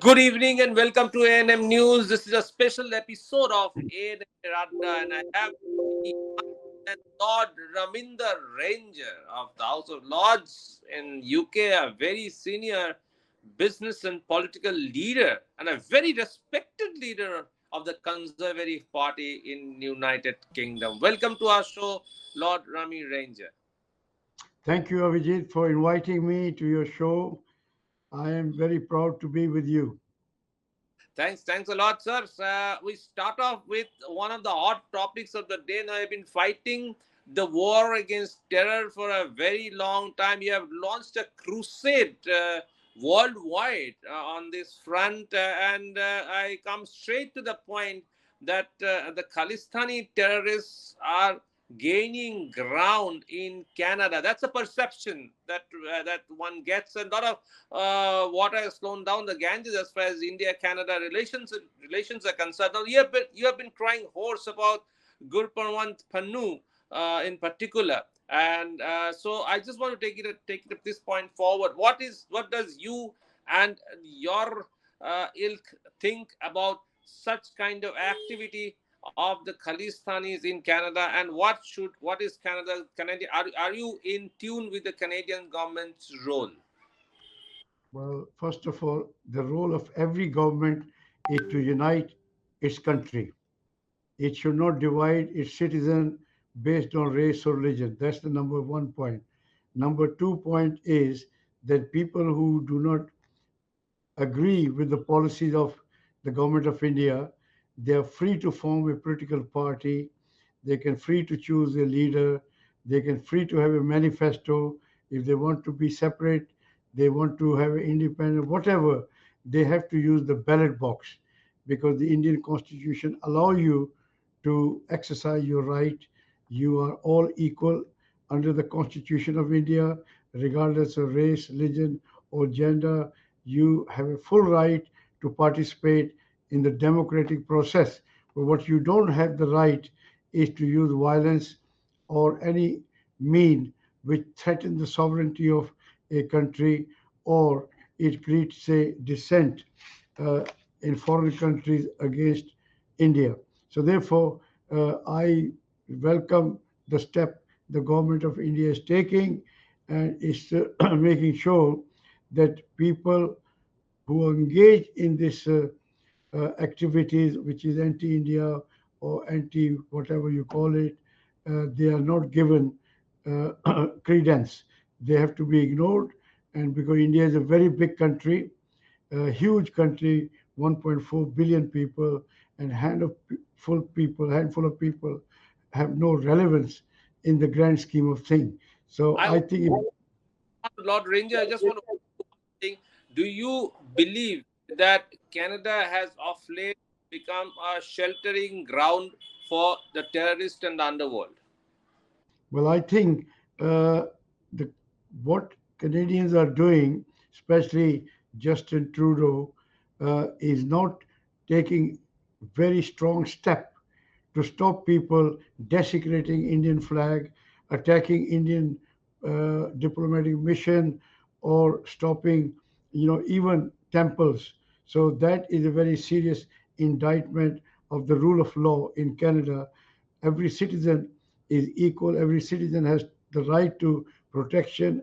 Good evening and welcome to ANM News. This is a special episode of ANM Radha, and I have the and Lord Raminder Ranger of the House of Lords in UK, a very senior business and political leader and a very respected leader of the Conservative Party in United Kingdom. Welcome to our show, Lord Rami Ranger. Thank you, Avijit, for inviting me to your show. I am very proud to be with you. Thanks a lot, sir. We start off with one of the hot topics of the day. Now, I've been fighting the war against terror for a very long time. You have launched a crusade worldwide on this front, and I come straight to the point that the Khalistani terrorists are gaining ground in Canada. That's a perception that one gets. A lot of water has flown down the Ganges as far as India-Canada relations are concerned. Now, you have been crying hoarse about Gurpranwant Pannu in particular, and so I just want to take it at this point forward. What does you and your ilk think about such kind of activity of the Khalistanis in Canada, and what is Canadian? Are you in tune with the Canadian government's role? Well, first of all, the role of every government is to unite its country. It should not divide its citizens based on race or religion. That's the number one point. Number two point is that people who do not agree with the policies of the government of India, they are free to form a political party. They can free to choose a leader. They can free to have a manifesto. If they want to be separate, they want to have an independent, whatever, they have to use the ballot box because the Indian constitution allow you to exercise your right. You are all equal under the constitution of India, regardless of race, religion, or gender. You have a full right to participate in the democratic process. But what you don't have the right is to use violence or any mean which threaten the sovereignty of a country or it creates a dissent uh, in foreign countries against India. So therefore, I welcome the step the government of India is taking and is making sure that people who engage in this activities, which is anti-India or anti whatever you call it, they are not given credence. They have to be ignored, and because India is a very big country, a huge country, 1.4 billion people, and handful of people have no relevance in the grand scheme of things. So I I think Lord Ranger, I just want to think, do you believe that Canada has of late become a sheltering ground for the terrorist and the underworld? Well, I think uh, the what Canadians are doing, especially Justin Trudeau, is not taking very strong step to stop people desecrating Indian flag, attacking Indian diplomatic mission, or stopping, even temples. So that is a very serious indictment of the rule of law in Canada. Every citizen is equal. Every citizen has the right to protection.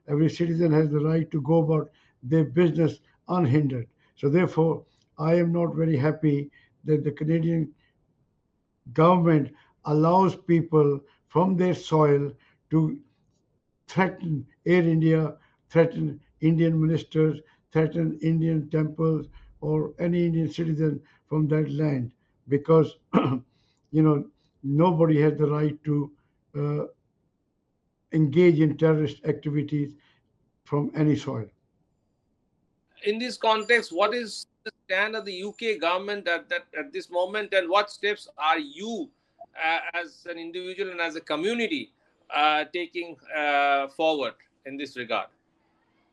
Every citizen has the right to go about their business unhindered. So therefore, I am not very happy that the Canadian government allows people from their soil to threaten Air India, threaten Indian ministers, threaten Indian temples or any Indian citizen from that land because nobody has the right to uh, engage in terrorist activities from any soil. In this context, what is the stand of the UK government at this moment, and what steps are you, as an individual and as a community, taking forward in this regard?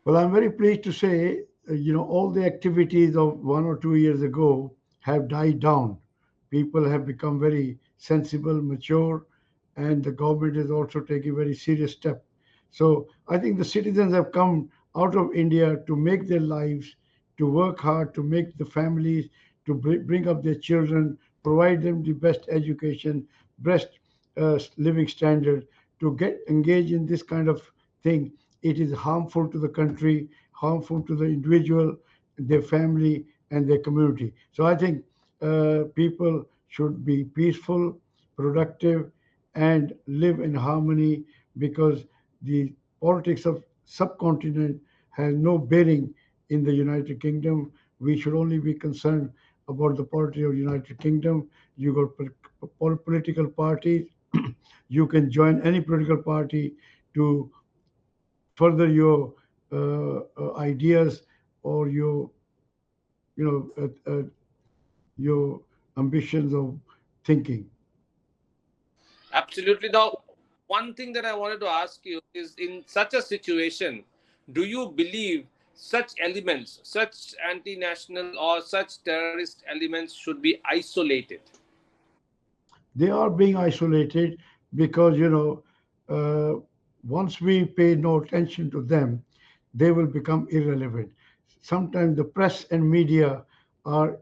Well, I'm very pleased to say, all the activities of 1 or 2 years ago have died down. People have become very sensible, mature, and the government is also taking very serious step. So I think the citizens have come out of India to make their lives to work hard to make the families, to bring up their children, provide them the best education, best living standard, to get engaged in this kind of thing. It is harmful to the country, harmful to the individual, their family, and their community. So I think people should be peaceful, productive, and live in harmony, because the politics of subcontinent has no bearing in the United Kingdom. We should only be concerned about the politics of United Kingdom. You got political parties. You can join any political party to further your ideas, or you know your ambitions of thinking. Absolutely. Now, one thing that I wanted to ask you is, in such a situation, do you believe such elements, such anti national or such terrorist elements, should be isolated? They are being isolated because, once we pay no attention to them, they will become irrelevant. Sometimes the press and media are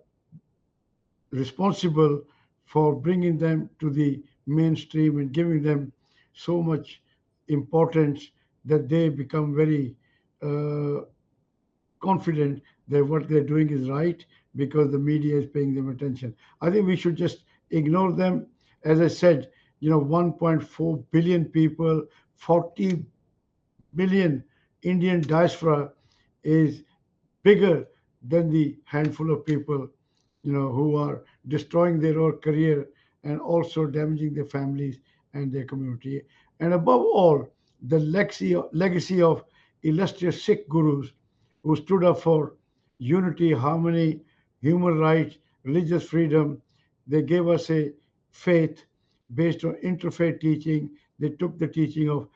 responsible for bringing them to the mainstream and giving them so much importance that they become very uh, confident that what they're doing is right because the media is paying them attention. I think we should just ignore them. As I said, 1.4 billion people, 40 million Indian diaspora is bigger than the handful of people, who are destroying their own career and also damaging their families and their community. And above all, the legacy of illustrious Sikh gurus who stood up for unity, harmony, human rights, religious freedom. They gave us a faith based on interfaith teaching. They took the teaching of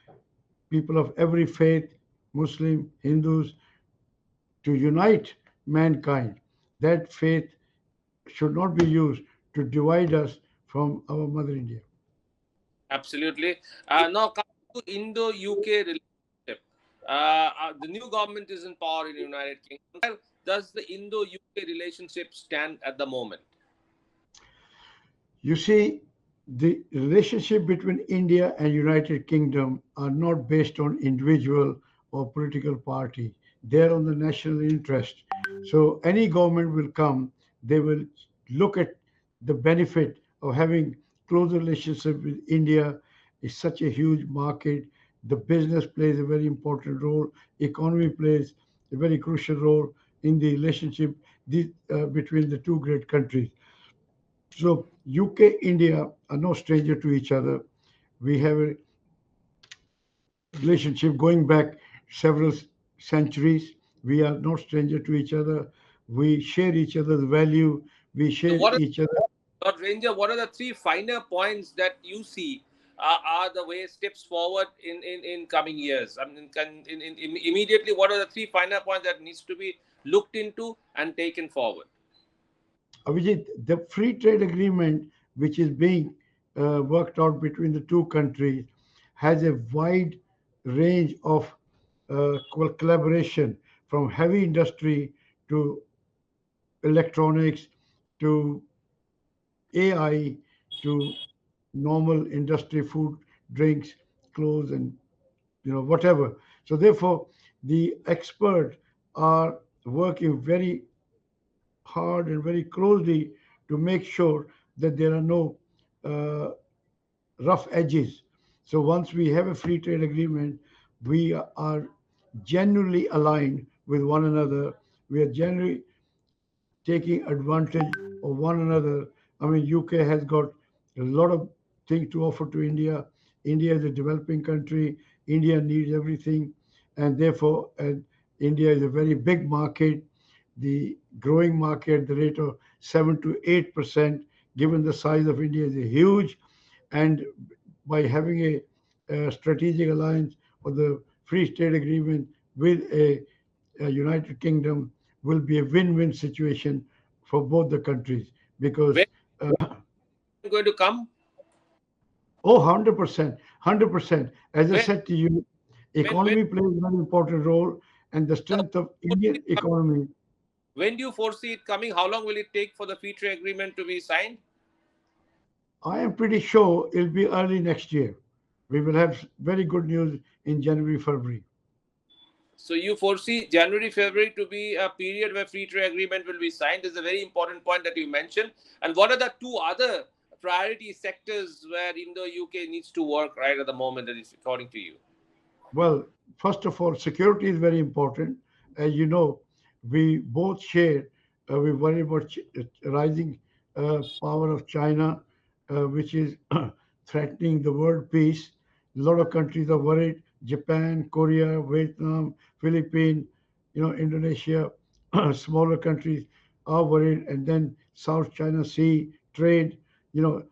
people of every faith, Muslim, Hindus, to unite mankind. That faith should not be used to divide us from our mother India. Absolutely. Now, coming to Indo UK relationship, the new government is in power in the United Kingdom. Where does the Indo UK relationship stand at the moment? You see, the relationship between India and United Kingdom are not based on individual or political party. They're on the national interest. So any government will come, they will look at the benefit of having close relationship with India. Is such a huge market. The business plays a very important role. Economy plays a very crucial role in the relationship between the two great countries. So UK, India are no stranger to each other. We have a relationship going back several centuries. We are not stranger to each other. We share each other's value. We So, share what are each other. Lord Ranger? What are the three finer points that you see are the way steps forward in coming years? I mean, immediately, what are the three finer points that needs to be looked into and taken forward? Avijit, the free trade agreement which is being worked out between the two countries has a wide range of collaboration, from heavy industry to electronics to AI to normal industry, food, drinks, clothes, and whatever. So therefore, the experts are working very hard and very closely to make sure that there are no uh, rough edges. So once we have a free trade agreement, we are genuinely aligned with one another. We are genuinely taking advantage of one another. I mean, UK has got a lot of things to offer to India. India is a developing country. India needs everything, and therefore, India is a very big market. The growing market at the rate of 7 to 8%, given the size of India, is a huge. And by having a strategic alliance or the free trade agreement with a United Kingdom will be a win-win situation for both the countries because When is going to come? oh, 100%, 100%. As I When said to you, when economy plays a very important role, and the the strength of when Indian it comes, economy. When do you foresee it coming? How long will it take for the free trade agreement to be signed? I am pretty sure it'll be early next year. We will have very good news in January, February. So you foresee January, February to be a period where free trade agreement will be signed. This is a very important point that you mentioned. And what are the two other priority sectors where Indo-UK needs to work right at the moment, that is according to you? Well, first of all, security is very important. As you know, we both share, we worry about rising power of China, which is threatening the world peace. A lot of countries are worried. Japan, Korea, Vietnam, Philippines, Indonesia, smaller countries are worried. And then South China Sea, trade,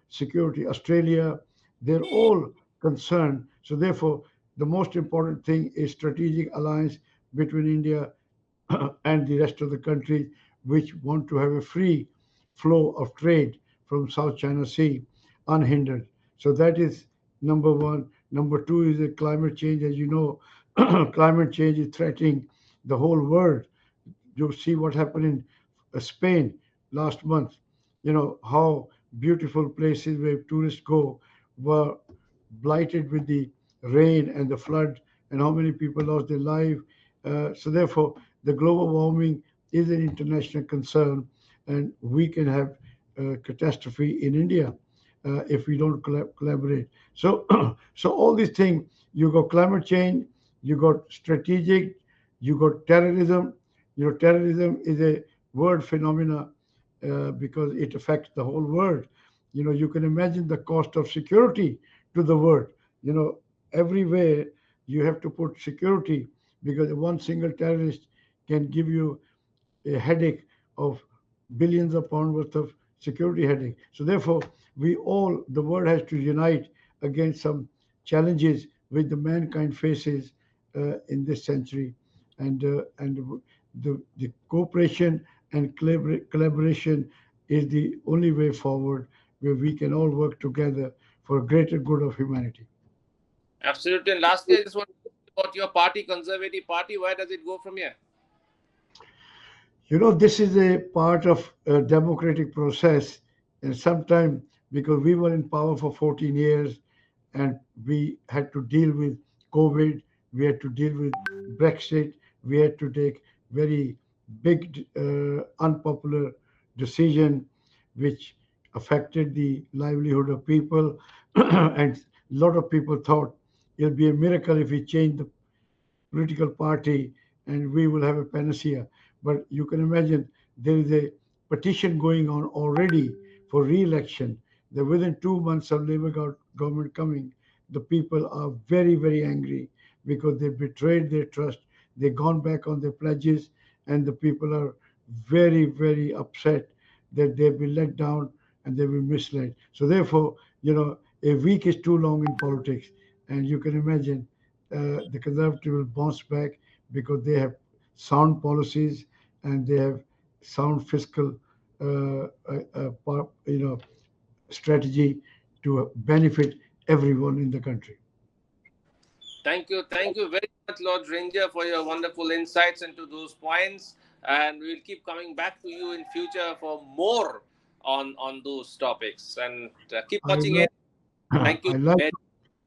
security, Australia, they're all concerned. So therefore, the most important thing is strategic alliance between India and the rest of the countries which want to have a free flow of trade from South China Sea unhindered. So that is number one. Number two is the climate change. As you know, climate change is threatening the whole world. You see what happened in Spain last month. You know how beautiful places where tourists go were blighted with the rain and the flood, and how many people lost their life. So therefore, the global warming is an international concern, and we can have catastrophe in India if we don't collaborate. So, so all these things, you got climate change, you got strategic, you got terrorism. Terrorism is a world phenomena because it affects the whole world. You can imagine the cost of security to the world. You know, everywhere you have to put security because one single terrorist can give you a headache of billions of pounds worth of security headache. So therefore, the world has to unite against some challenges which the mankind faces in this century, and the cooperation and collaboration is the only way forward where we can all work together for a greater good of humanity. Absolutely. And lastly, I just want to talk about your party, Conservative Party. Where does it go from here? This is a part of a democratic process, and sometime because we were in power for 14 years and we had to deal with COVID, we had to deal with Brexit, we had to take very big, unpopular decision which affected the livelihood of people, and a lot of people thought it'll be a miracle if we change the political party and we will have a panacea. But you can imagine there is a petition going on already for re-election. That within 2 months of Labour government coming, the people are very, very angry because they betrayed their trust. They've gone back on their pledges, and the people are very, very upset that they've been let down and they've been misled. So therefore, a week is too long in politics, and you can imagine the Conservative will bounce back because they have sound policies and they have sound fiscal, strategy to benefit everyone in the country. Thank you. Thank you very much, Lord Ranger, for your wonderful insights into those points. And we'll keep coming back to you in future for more on those topics. And keep I watching like, it. Thank you I like, very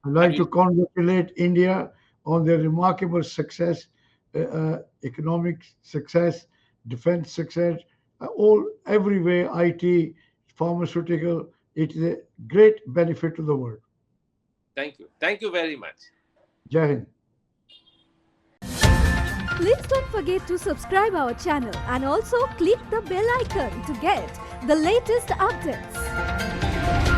I much. like to congratulate India on their remarkable success, economic success, defense success, all everywhere, IT, pharmaceutical. It is a great benefit to the world. Thank you. Thank you very much. Jai Hind. Please don't forget to subscribe our channel and also click the bell icon to get the latest updates.